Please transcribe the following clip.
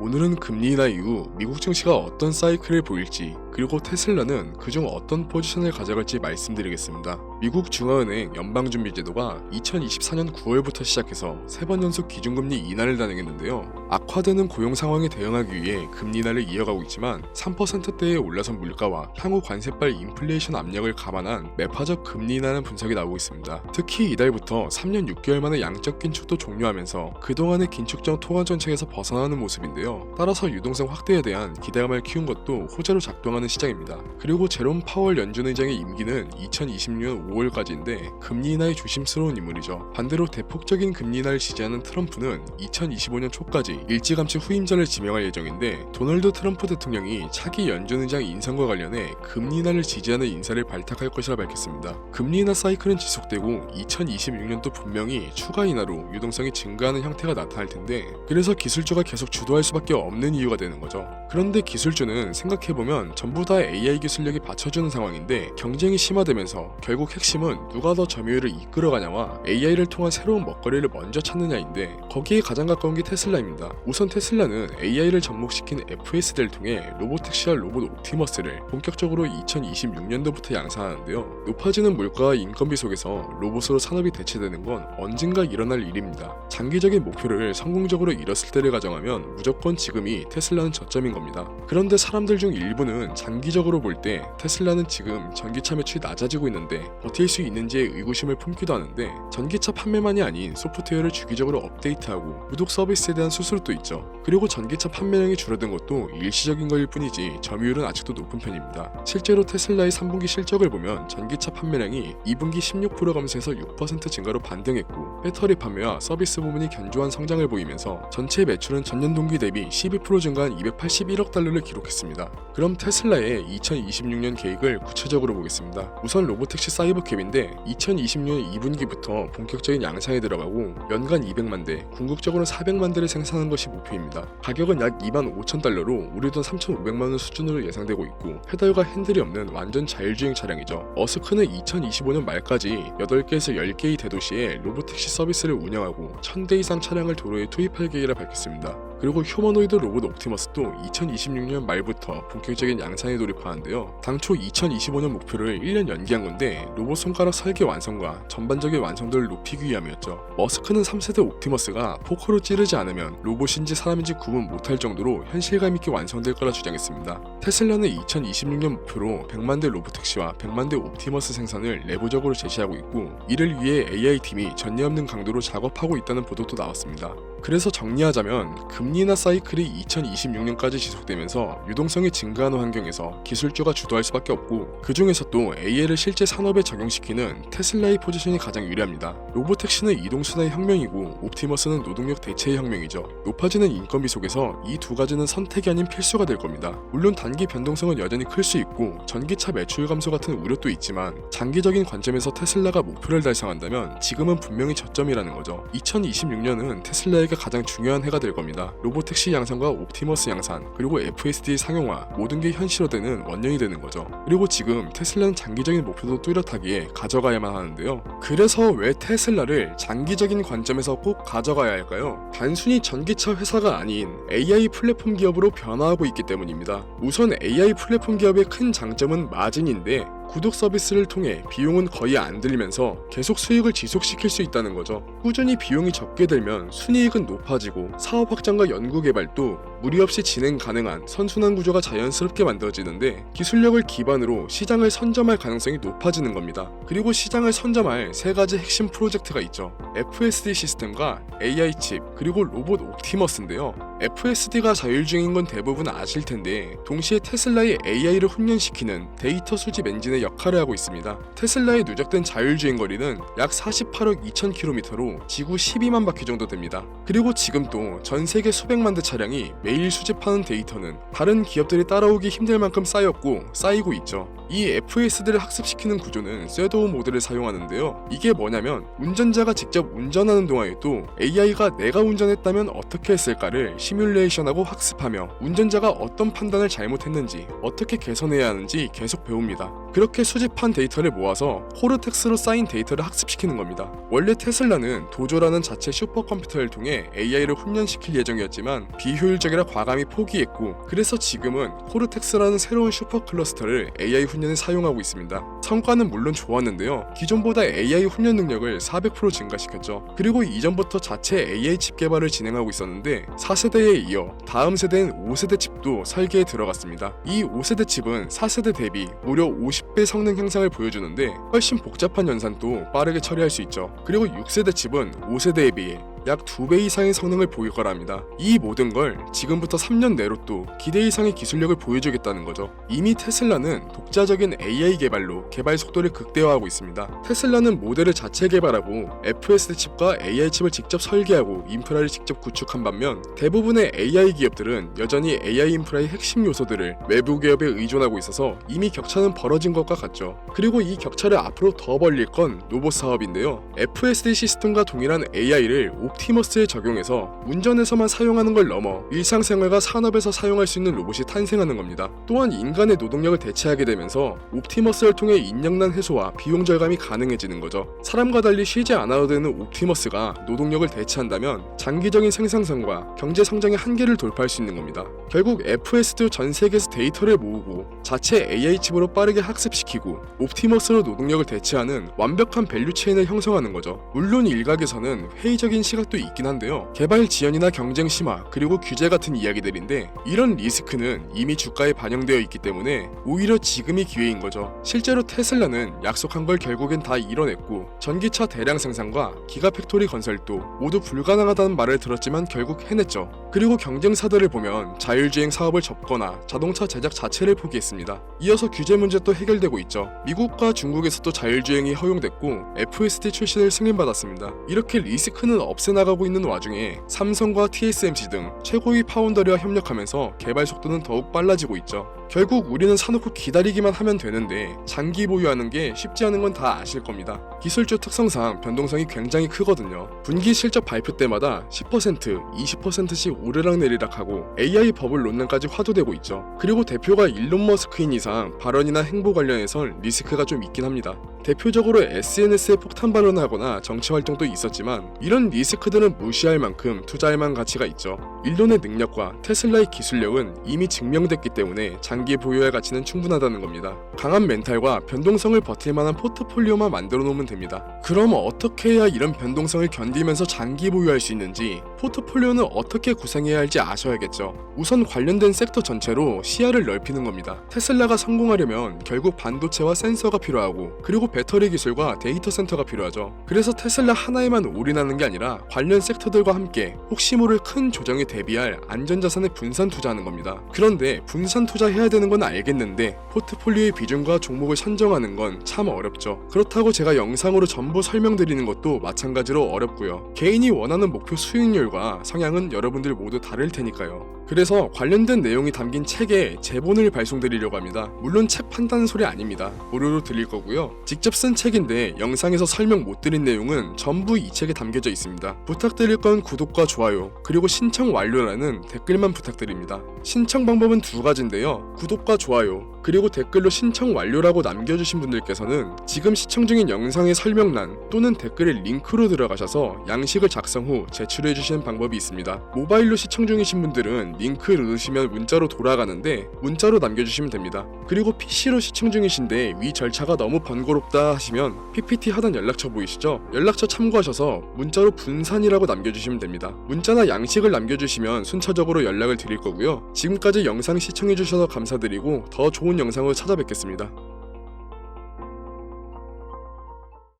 오늘은 금리 인하 이후 미국 증시가 어떤 사이클을 보일지, 그리고 테슬라는 그중 어떤 포지션을 가져갈지 말씀드리겠습니다. 미국 중앙은행 연방준비제도가 2024년 9월부터 시작해서 3번 연속 기준금리 인하를 단행했는데요. 악화되는 고용 상황에 대응하기 위해 금리 인하를 이어가고 있지만 3%대에 올라선 물가와 향후 관세발 인플레이션 압력을 감안한 매파적 금리 인하는 분석이 나오고 있습니다. 특히 이달부터 3년 6개월 만에 양적 긴축도 종료하면서 그동안의 긴축적 통화 정책에서 벗어나는 모습인데요. 따라서 유동성 확대에 대한 기대감을 키운 것도 호재로 작동하는 시장입니다. 그리고 제롬 파월 연준 의장의 임기는 2026년 5월까지인데 금리 인하에 조심스러운 인물이죠. 반대로 대폭적인 금리 인하를 지지하는 트럼프는 2025년 초까지 일찌감치 후임자를 지명할 예정인데, 도널드 트럼프 대통령이 차기 연준 의장 인선과 관련해 금리 인하를 지지하는 인사를 발탁할 것이라 밝혔습니다. 금리 인하 사이클은 지속되고 2026년도 분명히 추가 인하로 유동성이 증가하는 형태가 나타날 텐데, 그래서 기술주가 계속 주도할 수밖에 없는 이유가 되는 거죠. 그런데 기술주는 생각해보면 전부 다 AI 기술력이 받쳐주는 상황인데, 경쟁이 심화되면서 결국 핵심은 누가 더 점유율을 이끌어가냐와 AI를 통한 새로운 먹거리를 먼저 찾느냐인데, 거기에 가장 가까운 게 테슬라입니다. 우선 테슬라는 AI를 접목시킨 FSD를 통해 로보택시와 로봇 옵티머스를 본격적으로 2026년도부터 양산하는데요. 높아지는 물가와 인건비 속에서 로봇으로 산업이 대체되는 건 언젠가 일어날 일입니다. 장기적인 목표를 성공적으로 이뤘을 때를 가정하면 무조건 지금이 테슬라는 저점인 겁니다. 그런데 사람들 중 일부는 장기적으로 볼 때 테슬라는 지금 전기차 매출이 낮아지고 있는데 버틸 수 있는지에 의구심을 품기도 하는데, 전기차 판매만이 아닌 소프트웨어를 주기적으로 업데이트하고 구독 서비스에 대한 수수료도 있죠. 그리고 전기차 판매량이 줄어든 것도 일시적인 것일 뿐이지 점유율은 아직도 높은 편입니다. 실제로 테슬라의 3분기 실적을 보면 전기차 판매량이 2분기 16% 감소해서 6% 증가로 반등했고, 배터리 판매와 서비스 부문이 견조한 성장을 보이면서 전체 매출은 전년 동기 대비 12% 증가한 281억 달러를 기록했습니다. 그럼 테슬라의 2026년 계획을 구체적으로 보겠습니다. 우선 로보택시 사이버캡인데 2026년 2분기부터 본격적인 양산에 들어가고 연간 200만 대, 궁극적으로는 400만 대를 생산하는 것이 목표입니다. 가격은 약 2만 5천 달러로 우리 돈 3,500만 원 수준으로 예상되고 있고, 페달과 핸들이 없는 완전 자율주행 차량이죠. 머스크는 2025년 말까지 8개에서 10개의 대도시에 로보택시 서비스를 운영하고 1000대 이상 차량을 도로에 투입할 계획이라 밝혔습니다. 그리고 휴머노이드 로봇 옵티머스도 2026년 말부터 본격적인 양산에 돌입하는데요. 당초 2025년 목표를 1년 연기한 건데 로봇 손가락 설계 완성과 전반적인 완성도를 높이기 위함이었죠. 머스크는 3세대 옵티머스가 포크로 찌르지 않으면 로봇인지 사람인지 구분 못할 정도로 현실감 있게 완성될 거라 주장했습니다. 테슬라는 2026년 목표로 100만 대 로보택시와 100만 대 옵티머스 생산을 내부적으로 제시하고 있고, 이를 위해 AI팀이 전례 없는 강도로 작업하고 있다는 보도도 나왔습니다. 그래서 정리하자면 금리 인하 사이클이 2026년까지 지속되면서 유동성이 증가하는 환경에서 기술주가 주도할 수밖에 없고, 그 중에서 또 AI를 실제 산업에 적용시키는 테슬라의 포지션이 가장 유리합니다. 로보택시는 이동수단의 혁명이고 옵티머스는 노동력 대체의 혁명이죠. 높아지는 인건비 속에서 이 두 가지는 선택이 아닌 필수가 될 겁니다. 물론 단기 변동성은 여전히 클 수 있고 전기차 매출 감소 같은 우려도 있지만, 장기적인 관점에서 테슬라가 목표를 달성한다면 지금은 분명히 저점이라는 거죠. 2026년은 테슬라에게 가장 중요한 해가 될 겁니다. 로보택시 양산과 옵티머스 양산, 그리고 FSD 상용화, 모든 게 현실화되는 원년이 되는 거죠. 그리고 지금 테슬라는 장기적인 목표도 뚜렷하기에 가져가야만 하는데요. 그래서 왜 테슬라를 장기적인 관점에서 꼭 가져가야 할까요? 단순히 전기차 회사가 아닌 AI 플랫폼 기업으로 변화하고 있기 때문입니다. 우선 AI 플랫폼 기업의 큰 장점은 마진인데, 구독 서비스를 통해 비용은 거의 안 들면서 계속 수익을 지속시킬 수 있다는 거죠. 꾸준히 비용이 적게 들면 순이익은 높아지고 사업 확장과 연구 개발도 무리 없이 진행 가능한 선순환 구조가 자연스럽게 만들어지는데, 기술력을 기반으로 시장을 선점할 가능성이 높아지는 겁니다. 그리고 시장을 선점할 3가지 핵심 프로젝트가 있죠. FSD 시스템과 AI 칩, 그리고 로봇 옵티머스인데요. FSD가 자율주행인 건 대부분 아실 텐데, 동시에 테슬라의 AI를 훈련시키는 데이터 수집 엔진의 역할을 하고 있습니다. 테슬라의 누적된 자율주행 거리는 약 48억 2,000km로 지구 12만 바퀴 정도 됩니다. 그리고 지금 또 전 세계 수백만 대 차량이 매일 수집하는 데이터는 다른 기업들이 따라오기 힘들 만큼 쌓였고 쌓이고 있죠. 이 FSD를 학습시키는 구조는 섀도우 모드를 사용하는데요. 이게 뭐냐면 운전자가 직접 운전하는 동안에도 AI가 내가 운전했다면 어떻게 했을까를 시뮬레이션하고 학습하며 운전자가 어떤 판단을 잘못했는지 어떻게 개선해야 하는지 계속 배웁니다. 그렇게 수집한 데이터를 모아서 코르텍스로 쌓인 데이터를 학습시키는 겁니다. 원래 테슬라는 도조라는 자체 슈퍼컴퓨터를 통해 AI를 훈련시킬 예정이었지만 비효율적이라 과감히 포기했고, 그래서 지금은 코르텍스라는 새로운 슈퍼 클러스터를 AI 훈련에 사용하고 있습니다. 성과는 물론 좋았는데요. 기존보다 AI 훈련 능력을 400% 증가시켰죠. 그리고 이전부터 자체 AI 칩 개발을 진행하고 있었는데 4세대에 이어 다음 세대인 5세대 칩도 설계에 들어갔습니다. 이 5세대 칩은 4세대 대비 무려 50배 성능 향상을 보여주는데 훨씬 복잡한 연산도 빠르게 처리할 수 있죠. 그리고 6세대 칩은 5세대에 비해 약 2배 이상의 성능을 보일 거랍니다. 이 모든 걸 지금부터 3년 내로 또 기대 이상의 기술력을 보여주겠다는 거죠. 이미 테슬라는 독자적인 AI 개발로 개발 속도를 극대화하고 있습니다. 테슬라는 모델을 자체 개발하고 FSD 칩과 AI 칩을 직접 설계하고 인프라를 직접 구축한 반면 대부분의 AI 기업들은 여전히 AI 인프라의 핵심 요소들을 외부 기업에 의존하고 있어서 이미 격차는 벌어진 것과 같죠. 그리고 이 격차를 앞으로 더 벌릴 건 로봇 사업인데요. FSD 시스템과 동일한 AI를 옵티머스에 적용해서 운전에서만 사용하는 걸 넘어 일상생활과 산업에서 사용할 수 있는 로봇이 탄생하는 겁니다. 또한 인간의 노동력을 대체하게 되면서 옵티머스를 통해 인력난 해소와 비용 절감이 가능해지는 거죠. 사람과 달리 쉬지 않아도 되는 옵티머스가 노동력을 대체한다면 장기적인 생산성과 경제 성장의 한계를 돌파할 수 있는 겁니다. 결국 FSD 전 세계에서 데이터를 모으고 자체 AI 칩으로 빠르게 학습시키고 옵티머스로 노동력을 대체하는 완벽한 밸류 체인을 형성하는 거죠. 물론 일각에서는 회의적인 시각도 있긴 한데요. 개발 지연이나 경쟁 심화 그리고 규제 같은 이야기들인데 이런 리스크는 이미 주가에 반영되어 있기 때문에 오히려 지금이 기회인 거죠. 실제로 테슬라는 약속한 걸 결국엔 다 이뤄냈고 전기차 대량 생산과 기가팩토리 건설도 모두 불가능하다는 말을 들었지만 결국 해냈죠. 그리고 경쟁사들을 보면 자율주행 사업을 접거나 자동차 제작 자체를 포기했습니다. 이어서 규제 문제도 해결되고 있죠. 미국과 중국에서도 자율주행이 허용됐고 FSD 출시를 승인받았습니다. 이렇게 리스크는 없애나가고 있는 와중에 삼성과 TSMC 등 최고위 파운더리와 협력하면서 개발 속도는 더욱 빨라지고 있죠. 결국 우리는 사놓고 기다리기만 하면 되는데 장기 보유하는 게 쉽지 않은 건 다 아실 겁니다. 기술주 특성상 변동성이 굉장히 크거든요. 분기 실적 발표 때마다 10%, 20%씩 오르락내리락 하고 AI 버블 논란까지 화두되고 있죠. 그리고 대표가 일론 머스크인 이상 발언이나 행보 관련해선 리스크가 좀 있긴 합니다. 대표적으로 SNS에 폭탄 발언을 하거나 정치 활동도 있었지만 이런 리스크들은 무시할 만큼 투자할 만한 가치가 있죠. 일론의 능력과 테슬라의 기술력은 이미 증명됐기 때문에 장기 보유할 가치는 충분하다는 겁니다. 강한 멘탈과 변동성을 버틸 만한 포트폴리오만 만들어 놓으면 됩니다. 그럼 어떻게 해야 이런 변동성을 견디면서 장기 보유할 수 있는지, 포트폴리오는 어떻게 구성해야 할지 아셔야겠죠. 우선 관련된 섹터 전체로 시야를 넓히는 겁니다. 테슬라가 성공하려면 결국 반도체와 센서가 필요하고 그리고 배터리 기술과 데이터 센터가 필요하죠. 그래서 테슬라 하나에만 올인하는 게 아니라 관련 섹터들과 함께 혹시 모를 큰 조정에 대비할 안전자산에 분산 투자하는 겁니다. 그런데 분산 투자해야 되는 건 알겠는데 포트폴리오의 비중과 종목을 선정하는 건 참 어렵죠. 그렇다고 제가 영상으로 전부 설명드리는 것도 마찬가지로 어렵고요. 개인이 원하는 목표 수익률과 성향은 여러분들 모두 다를 테니까요. 그래서 관련된 내용이 담긴 책에 제본을 발송드리려고 합니다. 물론 책 판다는 소리 아닙니다. 무료로 드릴 거고요. 직접 쓴 책인데 영상에서 설명 못 드린 내용은 전부 이 책에 담겨져 있습니다. 부탁드릴 건 구독과 좋아요 그리고 신청 완료라는 댓글만 부탁드립니다. 신청 방법은 두 가지인데요. 구독과 좋아요 그리고 댓글로 신청 완료라고 남겨주신 분들께서는 지금 시청 중인 영상의 설명란 또는 댓글에 링크로 들어가셔서 양식을 작성 후 제출해주시는 방법이 있습니다. 모바일로 시청 중이신 분들은 링크 누르시면 문자로 돌아가는데 문자로 남겨주시면 됩니다. 그리고 PC로 시청 중이신데 위 절차가 너무 번거롭다 하시면 PPT 하단 연락처 보이시죠? 연락처 참고하셔서 문자로 분산이라고 남겨주시면 됩니다. 문자나 양식을 남겨주시면 순차적으로 연락을 드릴 거고요. 지금까지 영상 시청해주셔서 감사드리고 더 좋은 영상으로 찾아뵙겠습니다.